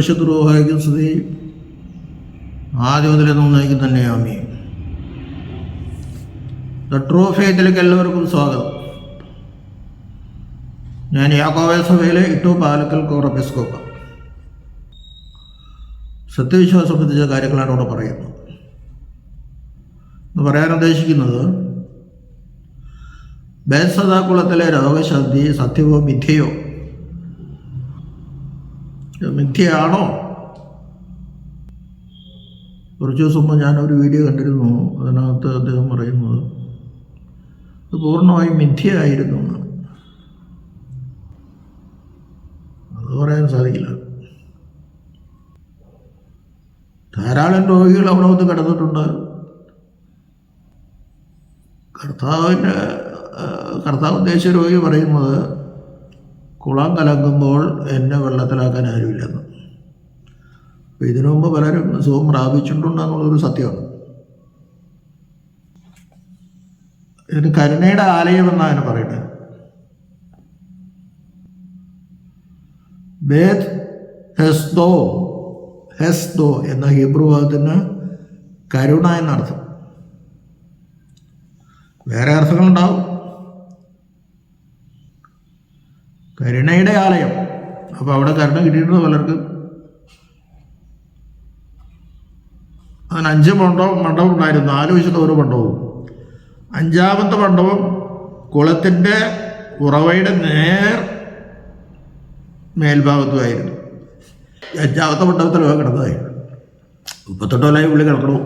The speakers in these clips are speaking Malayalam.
പരിശുദ്ധ റൂഹായ്ക്കും സ്തുതി. ആദ്യം മുതലേ നന്നായി തന്നെ ആമീൻ. ദ ട്രൂ ഫെയ്ത്തിലേക്ക് എല്ലാവർക്കും സ്വാഗതം. ഞാൻ യാക്കോബ സഭയിലെ ഇട്ടു പാലക്കൽ കോർ എപ്പിസ്കോപ്പ. സത്യവിശ്വാസം സംബന്ധിച്ച കാര്യങ്ങളാണ് ഇവിടെ പറയുന്നത്. എന്ന് പറയാൻ ഉദ്ദേശിക്കുന്നത് ബേത്സദാ കുളത്തിലെ രോഗശാന്തി സത്യമോ മിഥ്യയോ, മിഥ്യയാണോ? കുറച്ച് ദിവസം മുമ്പ് ഞാനൊരു വീഡിയോ കണ്ടിരുന്നു. അതിനകത്ത് അദ്ദേഹം പറയുന്നത് ഇത് പൂർണ്ണമായും മിഥ്യയായിരുന്നു എന്നാണ്. അത് പറയാൻ സാധിക്കില്ല. ധാരാളം രോഗികൾ അവിടെ വന്ന് കിടന്നിട്ടുണ്ട്. കർത്താവ് ഉദ്ദേശിച്ച രോഗി പറയുന്നത് കുളം കലങ്ങുമ്പോൾ എന്നെ വെള്ളത്തിലാക്കാൻ ആരുമില്ലെന്ന്. അപ്പോൾ ഇതിനു മുമ്പ് പലരും സുഖം പ്രാപിച്ചിട്ടുണ്ടെന്നുള്ളൊരു സത്യമാണ്. ഇതിന് കരുണയുടെ ആലയം എന്നാണ് പറയുന്നത്. ബേത് ഹെസ്ദോ എന്ന ഹീബ്രു വാദത്തിന് കരുണ എന്നർത്ഥം. വേറെ അർത്ഥങ്ങളുണ്ടാവും. കരുണയുടെ ആലയം. അപ്പോൾ അവിടെ കരുണ കിട്ടിയിട്ടുണ്ട് പലർക്കും. അതിന് 5 മണ്ഡപം ഉണ്ടായിരുന്നു. 4 വശത്ത് ഓരോ മണ്ഡപവും. 5ാമത്തെ മണ്ഡപം കുളത്തിൻ്റെ ഉറവയുടെ മേൽഭാഗത്തുമായിരുന്നു. 5ാമത്തെ മണ്ഡപത്തിൽ കിടന്നതായിരുന്നു. 38 കൊല്ലമായി പുള്ളി കിടക്കണു.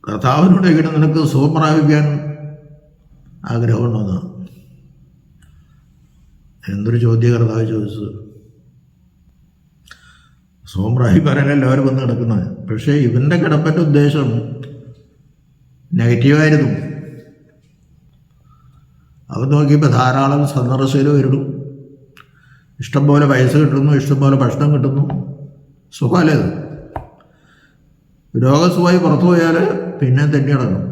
കർത്താവിനോട് ഇവിടെ നിനക്ക് സുഖം പ്രാപിക്കാൻ ആഗ്രഹമുണ്ടോന്ന് എന്തൊരു ചോദ്യം കർത്താവ് ചോദിച്ചത്. സുഖം പ്രാപിക്കാനല്ല എല്ലാവരും വന്ന് കിടക്കുന്നത്. പക്ഷേ ഇവൻ്റെ കിടപ്പൻ്റെ ഉദ്ദേശം നെഗറ്റീവായിരുന്നു. അവൻ നോക്കിയപ്പോൾ ധാരാളം സന്ദർശകർ വരുന്നു, ഇഷ്ടംപോലെ പൈസ കിട്ടുന്നു, ഇഷ്ടംപോലെ ഭക്ഷണം കിട്ടുന്നു. സുഖമല്ലേ ഇത്? രോഗസുഖമായി പുറത്തു പോയാൽ പിന്നെ തെറ്റി കിടക്കും.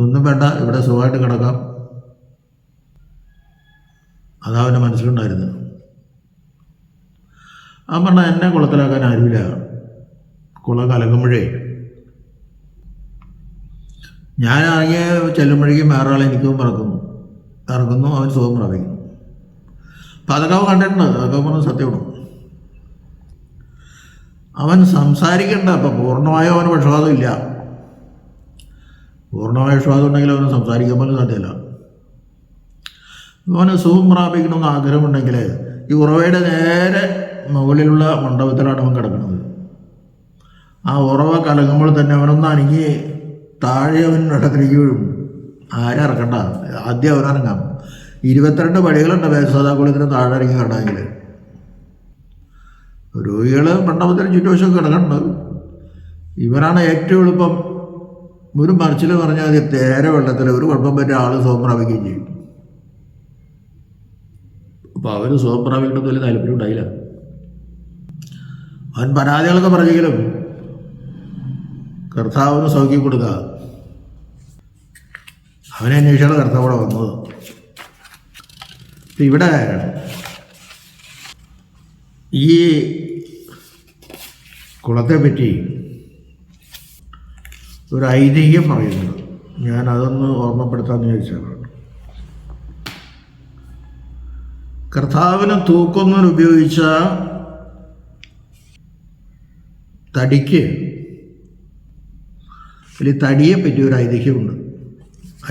ഒന്നും വേണ്ട, ഇവിടെ സുഖമായിട്ട് കിടക്കാം. അതാ അവൻ്റെ മനസ്സിലുണ്ടായിരുന്നത്. അവൻ പറഞ്ഞാൽ എന്നെ കുളത്തിലാക്കാൻ ആരുമില്ല. കുളം കലങ്ങുമ്പോഴേ ഞാൻ ഇറങ്ങിയ ചെല്ലുമ്പോഴേക്കും വേറെ ആൾ എനിക്കും ഇറങ്ങുന്നു, അവൻ സുഖം പ്രാപിക്കുന്നു. അപ്പം അതൊക്കെ അവൻ കണ്ടിട്ടുണ്ട്. അതൊക്കെ പറഞ്ഞ് സത്യമാണ്. അവൻ സംസാരിക്കേണ്ട. അപ്പം പൂർണ്ണമായോ അവന് പക്ഷപാതം ഇല്ല. പൂർണ്ണമായ പക്ഷപാതം ഉണ്ടെങ്കിൽ അവന് സംസാരിക്കാൻ പോലും സാധ്യമല്ല. അവന് സുഖം പ്രാപിക്കണമെന്ന് ആഗ്രഹമുണ്ടെങ്കിൽ ഈ ഉറവയുടെ നേരെ മുകളിലുള്ള മണ്ഡപത്തിലാണ് അവൻ കിടക്കുന്നത്. ആ ഉറവ കലങ്ങുമ്പോൾ തന്നെ അവനൊന്ന് അനങ്ങി താഴെ അവൻ വെള്ളത്തിലേക്ക് വീഴും. ആരും ഇറക്കണ്ട, ആദ്യം അവനിറങ്ങാം. 22 പടികളുണ്ട് ബേത്സദാ കുളത്തിന് താഴെ ഇറങ്ങി കിടണമെങ്കിൽ. രോഗികൾ മണ്ഡപത്തിന് ചുറ്റുവശം കിടക്കുന്നുണ്ട്. ഇവനാണ് ഏറ്റവും എളുപ്പം. ഒരു മറിച്ചിൽ പറഞ്ഞാൽ മതി, തേരെ വെള്ളത്തിൽ ഒരു കുഴപ്പം പറ്റിയ ആൾ സുഖം പ്രാപിക്കുകയും ചെയ്യും. അപ്പോൾ അവന് സുഖം പ്രാപിക്കുന്നത് വലിയ താല്പര്യം ഉണ്ടായില്ല. അവൻ പരാതികളൊക്കെ പറഞ്ഞെങ്കിലും കർത്താവിന് സൗഖ്യം കൊടുക്കുക. അവനെ അന്വേഷിച്ചാണ് കർത്താവ് ഇവിടെ വന്നത്. ഇവിടെ ഈ കുളത്തെപ്പറ്റി ഒരു ഐതിഹ്യം പറയുന്നുണ്ട്. ഞാൻ അതൊന്ന് ഓർമ്മപ്പെടുത്താമെന്ന് വിചാരിച്ചാണ്. കർത്താവിനെ തൂക്കുന്നതിന് ഉപയോഗിച്ച തടിക്ക് അല്ലെങ്കിൽ തടിയെ പറ്റി ഒരു ഐതിഹ്യമുണ്ട്.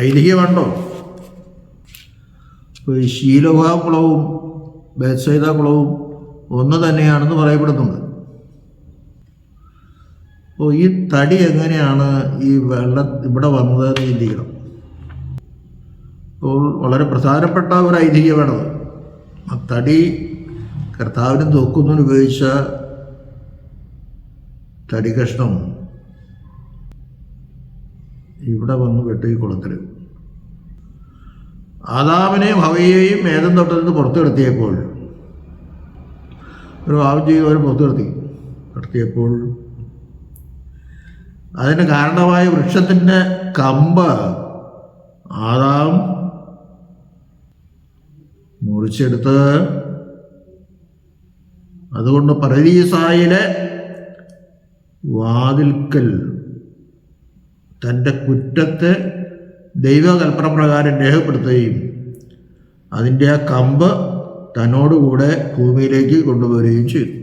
ഐതിഹ്യമുണ്ടോ? ശീലോഹാ കുളവും ബേത്സൈദാ കുളവും ഒന്ന് തന്നെയാണെന്ന് പറയപ്പെടുന്നുണ്ട്. അപ്പോൾ ഈ തടി എങ്ങനെയാണ് ഈ ഇവിടെ വന്നതെന്ന് ചിന്തിക്കണം. അപ്പോൾ വളരെ പ്രധാനപ്പെട്ട ഒരു ഐതിഹ്യമാണത്. ആ തടി കർത്താവിനെ തൂക്കുന്നതിന് ഉപയോഗിച്ച തടി കഷ്ണം ഇവിടെ വന്ന് പെട്ടു ഈ കുളത്തിൽ. ആദാമിനെയും ഹവ്വയെയും ഏദൻ തോട്ടത്തിൽ നിന്ന് പുറത്തെടുത്തിയപ്പോൾ ഒരു പാപം ചെയ്ത് അവർ പുറത്തെടുത്തിയപ്പോൾ അതിന് കാരണമായ വൃക്ഷത്തിൻ്റെ കമ്പ് ആദാം മുറിച്ചെടുത്ത് അതുകൊണ്ട് പറുദീസായിലെ വാതിൽക്കൽ തൻ്റെ കുറ്റത്തെ ദൈവകൽപ്പന പ്രകാരം രേഖപ്പെടുത്തുകയും അതിൻ്റെ ആ കമ്പ് തന്നോടുകൂടെ ഭൂമിയിലേക്ക് കൊണ്ടുവരികയും ചെയ്തു.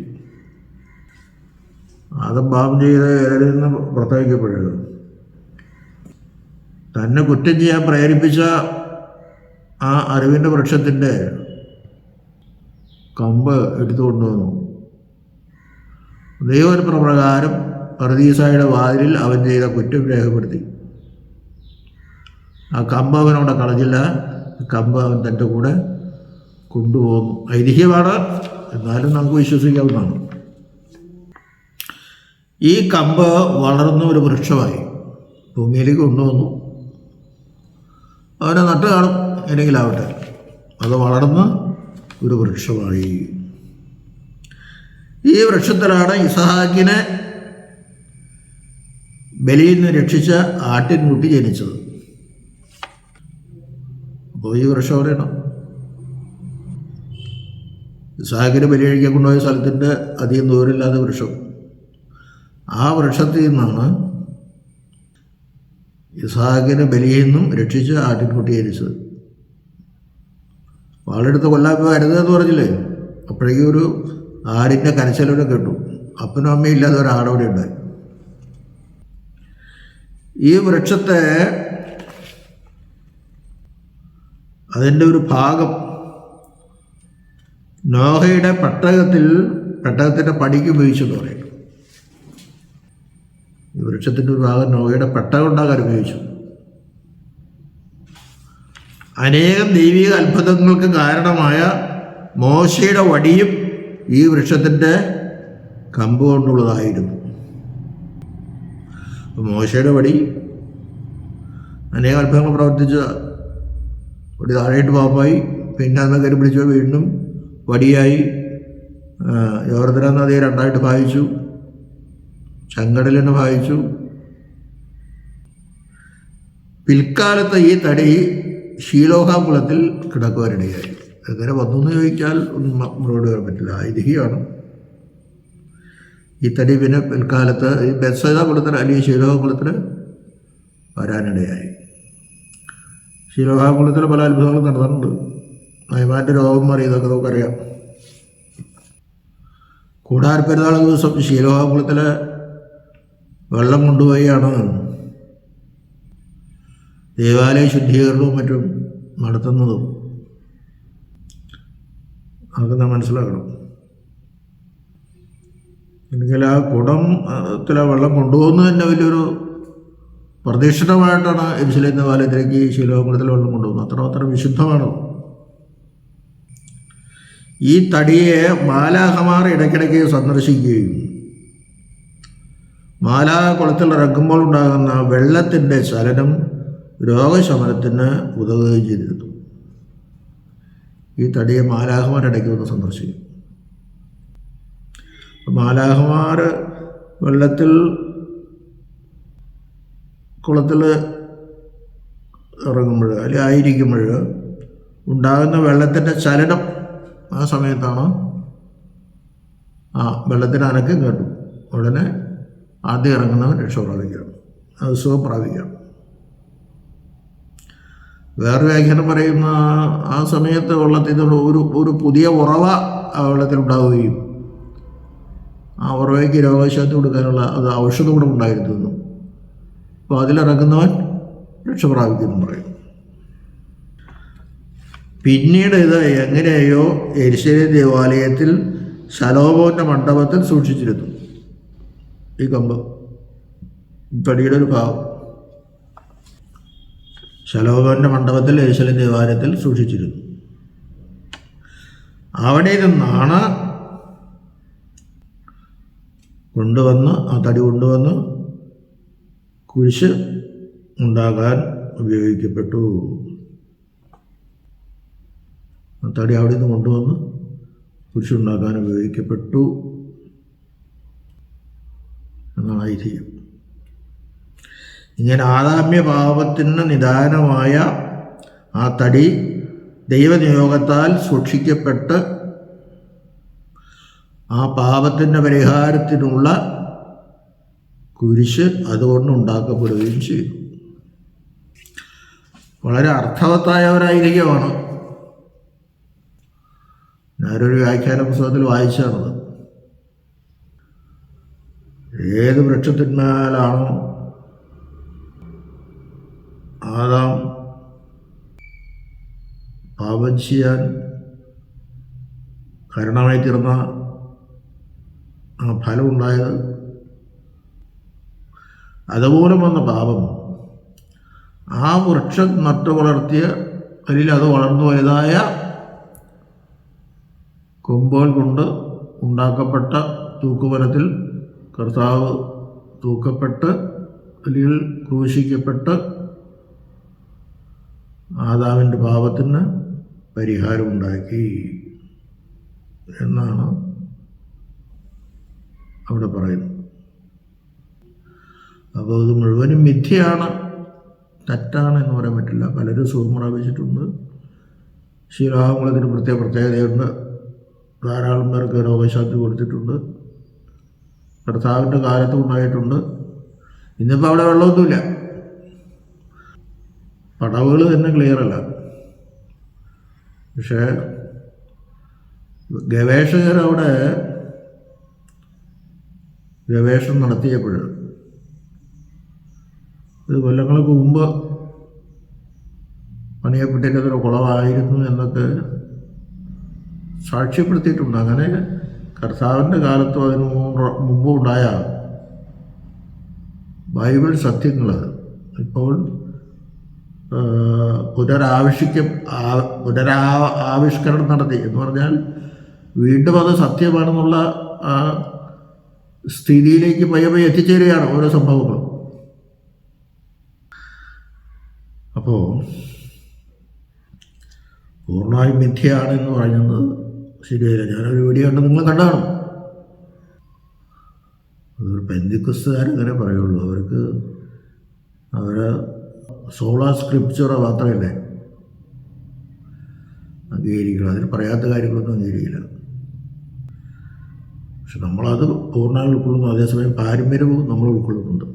ആദം പാപം ചെയ്ത് ഇരയിൽ നിന്ന് പുറത്തേക്കപ്പെടുക, തന്നെ കുറ്റം ചെയ്യാൻ പ്രേരിപ്പിച്ച ആ അറിവിൻ്റെ വൃക്ഷത്തിൻ്റെ കമ്പ് എടുത്തുകൊണ്ടുവന്നു. ദൈവകൽപ്പന പ്രകാരം പറുദീസായുടെ വാതിലിൽ അവൻ ചെയ്ത കുറ്റം രേഖപ്പെടുത്തി. ആ കമ്പ് അവനവിടെ കളഞ്ഞില്ല, കമ്പ് അവൻ തൻ്റെ കൂടെ കൊണ്ടുപോകുന്നു. ഐതിഹ്യമാണ്, എന്നാലും നമുക്ക് വിശ്വസിക്കാവുന്നതാണ്. ഈ കമ്പ് വളർന്ന ഒരു വൃക്ഷമായി ഭൂമിയിലേക്ക് കൊണ്ടുവന്നു. അവനെ നട്ട് കാണും, എങ്കിലാവട്ടെ, അത് വളർന്ന് ഒരു വൃക്ഷമായി. ഈ വൃക്ഷത്തിലാണ് ഇസഹാക്കിനെ ബലിയിൽ നിന്ന് രക്ഷിച്ച ആട്ടിൻകുട്ടി ജനിച്ചത്. അപ്പോൾ ഈ വൃക്ഷം എവിടെയാണ്? ഇസഹാക്കിനെ ബലി കഴിക്കാൻ കൊണ്ടുപോയ സ്ഥലത്തിൻ്റെ അധികം ദൂരമില്ലാത്ത വൃക്ഷം. ആ വൃക്ഷത്തിൽ നിന്നാണ് ഇസഹാക്കിനെ ബലിയിൽ നിന്നും രക്ഷിച്ച ആട്ടിൻകുട്ടി ജനിച്ചത്. വാളെടുത്ത് കൊല്ലാൻ വരുന്നതെന്ന് പറഞ്ഞില്ലേ, അപ്പോഴേക്കും ഒരു ആടിൻ്റെ കരച്ചിലൂടെ കേട്ടു. അപ്പനും അമ്മയും ഇല്ലാതെ ഒരാടവിടെ ഉണ്ടായി. ഈ വൃക്ഷത്തെ അതിൻ്റെ ഒരു ഭാഗം നോഹയുടെ പെട്ടകത്തിൻ്റെ പടിക്ക് ഉപയോഗിച്ചെന്ന് പറയും. ഈ വൃക്ഷത്തിൻ്റെ ഒരു ഭാഗം നോഹയുടെ പെട്ടകം ഉണ്ടാകാൻ ഉപയോഗിച്ചു. അനേകം ദൈവിക അത്ഭുതങ്ങൾക്ക് കാരണമായ മോശയുടെ വടിയും ഈ വൃക്ഷത്തിൻ്റെ കമ്പ് കൊണ്ടുള്ളതായിരുന്നു. മോശയുടെ വടി അനേകം അത്ഭുതങ്ങൾ പ്രവർത്തിച്ച വടി താഴെയിട്ട് പാമ്പായി, പിന്നെ അന്ന് കരി പിടിച്ചു, വീണ്ടും വടിയായി. യോർദാൻ നദിയെ രണ്ടായിട്ട് ഭാഗിച്ചു, ചെങ്കടലിനെ ഭാഗിച്ചു. പിൽക്കാലത്ത് ഈ തടി ശീലോഹാ കുളത്തിൽ കിടക്കുവാനിടയായി. എങ്ങനെ വന്നു എന്ന് ചോദിച്ചാൽ ഒന്നും മറുപടി പറയാൻ പറ്റില്ല, ഐതിഹ്യമാണ്. ഈ തടി പിന്നെ പിൽക്കാലത്ത് ഈ ബെത്സൈദ കുളത്തിൽ അല്ലെങ്കിൽ ശീലോഹാ കുളത്തിൽ വരാനിടയായി. ശീലോഹാ കുളത്തിൽ പല അത്ഭുതങ്ങളും നടന്നിട്ടുണ്ട്. നയമാൻ്റെ രോഗം മാറിയതൊക്കെ നമുക്കറിയാം. കൂടാരപ്പെരുന്നാൾ ദിവസം ശീലോഹാ കുളത്തിൽ വെള്ളം കൊണ്ടുപോയാണ് ദേവാലയ ശുദ്ധീകരണവും മറ്റും നടത്തുന്നതും. അതൊക്കെ നാം മനസ്സിലാക്കണം. അല്ലെങ്കിൽ ആ കുടത്തിലെ വെള്ളം കൊണ്ടുപോകുന്നത് തന്നെ വലിയൊരു പ്രദക്ഷിണമായിട്ടാണ് യെരൂശലേം ദേവാലയത്തിലേക്ക് ശീലോഹകുളത്തിലെ വെള്ളം കൊണ്ടുപോകുന്നത്. അത്ര വിശുദ്ധമാണ്. ഈ തടിയെ മാലാഖമാർ ഇടയ്ക്കിടയ്ക്ക് സന്ദർശിക്കുകയും മാലാഖ കുളത്തിൽ ഇറങ്ങുമ്പോൾ ഉണ്ടാകുന്ന വെള്ളത്തിൻ്റെ ചലനം രോഗശമനത്തിന് ഉതകുകയും ചെയ്തിരുന്നു. ഈ തടിയെ മാലാഖമാരിടയ്ക്ക് വന്ന് സന്ദർശിക്കും. മാലാഖമാർ വെള്ളത്തിൽ കുളത്തിൽ ഇറങ്ങുമ്പോൾ അല്ലെങ്കിൽ ആയിരിക്കുമ്പോൾ ഉണ്ടാകുന്ന വെള്ളത്തിൻ്റെ ചലനം, ആ സമയത്താണ് വെള്ളത്തിന് അനക്കം കേട്ടു. ഉടനെ ആദ്യം ഇറങ്ങുന്നവൻ രക്ഷ പ്രാപിക്കണം, അത് സുഖം പ്രാപിക്കാം. വേറെ വ്യാഖ്യാനം പറയുന്ന ആ സമയത്ത് വെള്ളത്തിൽ ഒരു പുതിയ ഉറവ ആ വെള്ളത്തിലുണ്ടാവുകയും ആ ഉറവയ്ക്ക് രോഗശാന്തി കൊടുക്കാനുള്ള അത് ഔഷധം കൂടെ ഉണ്ടായിരുന്നു. അപ്പോൾ അതിലിറങ്ങുന്നവൻ രക്ഷ പ്രാപിക്കുന്നു പറയും. പിന്നീട് ഇത് എങ്ങനെയോ യെരൂശലേം ദേവാലയത്തിൽ ശലോമോൻ്റെ മണ്ഡപത്തിൽ സൂക്ഷിച്ചിരുന്നു. ഈ കമ്പ് തടിയുടെ ഒരു ഭാഗം ശലോമോൻ്റെ മണ്ഡപത്തിൽ യെരൂശലേം ദേവാലയത്തിൽ സൂക്ഷിച്ചിരുന്നു. അവിടെ നിന്നാണ് ആ തടി കൊണ്ടുവന്ന് കുരിശ് ഉണ്ടാകാൻ ഉപയോഗിക്കപ്പെട്ടു. ആ തടി അവിടെ നിന്ന് കൊണ്ടുവന്ന് കുരിശുണ്ടാക്കാൻ ഉപയോഗിക്കപ്പെട്ടു എന്നാണ് ഐതിഹ്യം. ഇങ്ങനെ ആദാമ്യ പാപത്തിന് നിദാനമായ ആ തടി ദൈവനിയോഗത്താൽ സൂക്ഷിക്കപ്പെട്ട് ആ പാപത്തിൻ്റെ പരിഹാരത്തിനുള്ള കുരിശ് അതുകൊണ്ട് ഉണ്ടാക്കപ്പെടുകയും ചെയ്തു. വളരെ അർത്ഥവത്തായ ഒരൈതിഹ്യമാണ്. ഞാനൊരു വ്യാഖ്യാന പുസ്തകത്തിൽ വായിച്ചാണത്. ഏത് വൃക്ഷത്തിന്മേലാണോ ആദാം പാപം ചെയ്യാൻ കാരണമായി തീർന്ന ആ ഫലം ഉണ്ടായത്, അതുമൂലം വന്ന പാപം ആ വൃക്ഷം നട്ടു വളർത്തിയ അതിൽ അത് വളർന്നു വലുതായ കൊമ്പുകൾ കൊണ്ട് ഉണ്ടാക്കപ്പെട്ട തൂക്കുമരത്തിൽ കർത്താവ് തൂക്കപ്പെട്ട് അല്ലെങ്കിൽ ക്രൂശിക്കപ്പെട്ട് ആദാമിൻ്റെ പാപത്തിന് പരിഹാരമുണ്ടാക്കി എന്നാണ് അവിടെ പറയുന്നത്. അപ്പോൾ ഇത് മുഴുവനും മിഥ്യയാണ്, തെറ്റാണ് എന്ന് പറയാൻ പറ്റില്ല. പലരും സുഖം പ്രാപിച്ചിട്ടുണ്ട്. ശ്രീരാമകുളത്തിന് പ്രത്യേകതയുണ്ട്. ധാരാളം പേർക്ക് രോഗശാന്തി കൊടുത്തിട്ടുണ്ട്. കർത്താവിൻ്റെ കാലത്തും ഉണ്ടായിട്ടുണ്ട്. ഇന്നിപ്പോൾ അവിടെ വെള്ളമൊന്നുമില്ല, പടവുകൾ തന്നെ ക്ലിയറല്ല. പക്ഷേ ഗവേഷകരവിടെ ഗവേഷണം നടത്തിയപ്പോൾ ഇത് കൊല്ലങ്ങൾക്ക് മുമ്പ് പണിയപ്പെട്ടിരുന്നൊരു കുളമായിരുന്നു എന്നൊക്കെ സാക്ഷ്യപ്പെടുത്തിയിട്ടുണ്ട്. അങ്ങനെ കർത്താവിൻ്റെ കാലത്തും അതിന് മുമ്പ് ഉണ്ടായ ബൈബിൾ സത്യങ്ങൾ ഇപ്പോൾ പുനരാവിഷ്കരണം നടത്തി എന്ന് പറഞ്ഞാൽ വീണ്ടും അത് സത്യമാണെന്നുള്ള സ്ഥിതിയിലേക്ക് പയ്യെ എത്തിച്ചേരുകയാണ് ഓരോ സംഭവങ്ങളും. അപ്പോൾ പൂർണ്ണമായും മിഥ്യയാണ് എന്ന് പറയുന്നത് ശരിയല്ല. ഞാനൊരു വീഡിയോ കണ്ട് നിങ്ങൾ കണ്ടാണ്. അതൊരു പെന്തിക്കോസ്തുകാരങ്ങനെ പറയുള്ളൂ. അവരെ സോളാ സ്ക്രിപ്ചർ മാത്രമല്ലേ അംഗീകരിക്കണം. അതിന് പറയാത്ത കാര്യങ്ങളൊന്നും അംഗീകരിക്കില്ല. പക്ഷെ നമ്മളത് പൂർണ്ണമായി ഉൾക്കൊള്ളുന്നു. അതേസമയം പാരമ്പര്യവും നമ്മൾ ഉൾക്കൊള്ളുന്നുണ്ട്.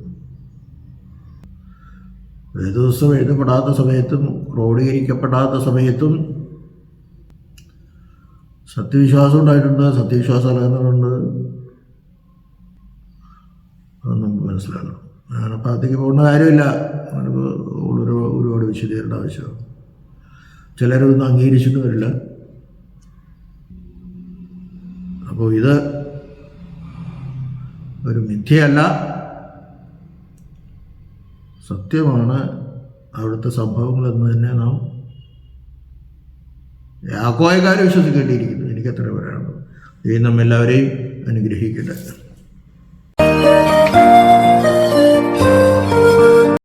വേദപുസ്തകം എഴുതപ്പെടാത്ത സമയത്തും ക്രോഡീകരിക്കപ്പെടാത്ത സമയത്തും സത്യവിശ്വാസം ഉണ്ടായിട്ടുണ്ട്, സത്യവിശ്വാസ അലഹങ്ങളുണ്ട്. അത് നമുക്ക് മനസ്സിലാക്കണം. ഞാനപ്പോൾ അതിലേക്ക് പോകുന്ന കാര്യമില്ല. നമുക്ക് ഒരുപാട് വിശദീകരണ ആവശ്യമാണ്. ചിലരൊന്നും അംഗീകരിച്ചിട്ട് വരില്ല. അപ്പോൾ ഇത് ഒരു മിഥ്യയല്ല, സത്യമാണ് അവിടുത്തെ സംഭവങ്ങളെന്ന് തന്നെ നാം യാക്കോയക്കാരെ വിശ്വസിക്കേണ്ടിയിരിക്കുന്നു. എനിക്കത്ര പറയാനുള്ളൂ. ദൈവം നമ്മെല്ലാവരെയും അനുഗ്രഹിക്കട്ടെ.